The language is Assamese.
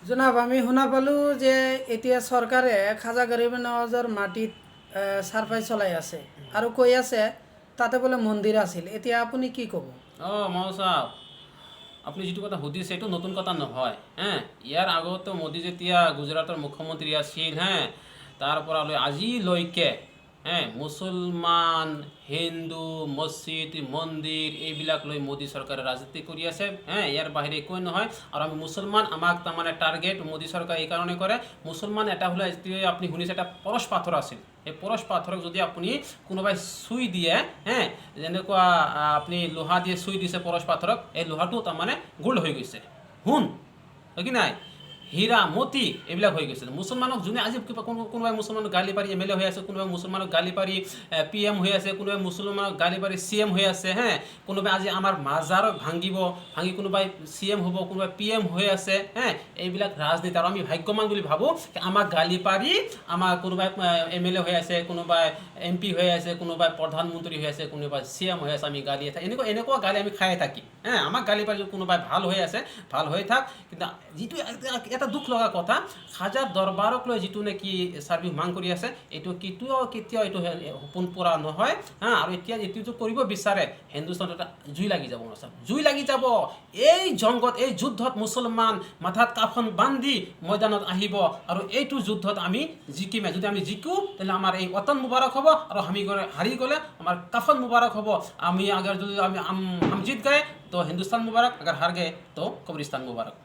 জনাব, আমি শুনা পালোঁ যে এতিয়া চৰকাৰে খাজা গৰীব নৱাজৰ মাটিত চাৰফাই চলাই আছে আৰু কৈ আছে তাতে বোলে মন্দিৰ আছিল। এতিয়া আপুনি কি ক'ব? মহো চাওক, আপুনি যিটো কথা সুধিছে এইটো নতুন কথা নহয়। ইয়াৰ আগতো মোদী যেতিয়া গুজৰাটৰ মুখ্যমন্ত্ৰী আছিল, তাৰ পৰা লৈ আজিলৈকে মুছলমান, হিন্দু, মছজিদ, মন্দিৰ এইবিলাক লৈ মোদী চৰকাৰে ৰাজনীতি কৰি আছে। ইয়াৰ বাহিৰে একোৱে নহয়। আৰু আমি মুছলমান, আমাক তাৰমানে টাৰ্গেট মোদী চৰকাৰে এইকাৰণে কৰে। মুছলমান এটা হ'লে আপুনি শুনিছে এটা পৰশ পাথৰ আছিল। এই পৰশ পাথৰক যদি আপুনি কোনোবাই চুই দিয়ে, যেনেকুৱা আপুনি লোহা দিয়ে চুই দিছে পৰশ পাথৰক, এই লোহাটো তাৰমানে গোল হৈ গৈছে, সোণ হয় কি নাই, হীৰা মতি এইবিলাক হৈ গৈছিল। মুছলমানক যোনে আজি কোনোবাই মুছলমানক গালি পাৰি MLA হৈ আছে, কোনোবাই মুছলমানক গালি পাৰি PM হৈ আছে, কোনোবাই মুছলমানক গালি পাৰি CM হৈ আছে, কোনোবাই আজি আমাৰ মাজাৰক ভাঙি কোনোবাই CM হ'ব, কোনোবাই PM হৈ আছে। এইবিলাক ৰাজনীতি। আৰু আমি ভাগ্যৱান বুলি ভাবোঁ আমাক গালি পাৰি আমাৰ কোনোবাই MLA হৈ আছে, কোনোবাই MP হৈ আছে, কোনোবাই প্ৰধানমন্ত্ৰী হৈ আছে, কোনোবাই CM হৈ আছে, আমি গালি এনেকুৱা গালি আমি খাই থাকি। আমাক গালি পাৰি কোনোবাই ভাল হৈ আছে, ভাল হৈ থাক। কিন্তু যিটো এটা দুখ লগা কথা, হাজাৰ দৰবাৰক লৈ যিটো নেকি চাৰ্ভিচ মাং কৰি আছে, এইটো কেতিয়াও এইটো সপোন পূৰা নহয়। আৰু এতিয়া এইটো কৰিব বিচাৰে, হিন্দুস্তানত এটা জুই লাগি যাব, জুই লাগি যাব। এই জংগত, এই যুদ্ধত মুছলমান মাথাত কাফন বান্ধি ময়দানত আহিব আৰু এইটো যুদ্ধত আমি জিকিমে। যদি আমি জিকো তেতিয়াহ'লে আমাৰ এই ৱতন মুবাৰক হ'ব, আৰু আমি হাৰি গ'লে আমাৰ কাফন মুবাৰক হ'ব। আমি আগাৰ যদি আমি হাম জিত গায়ে তো হিন্দুস্তান মুবাৰক, আগাৰ হাৰ গয়ে তো কবৰিস্তান মুবাৰক।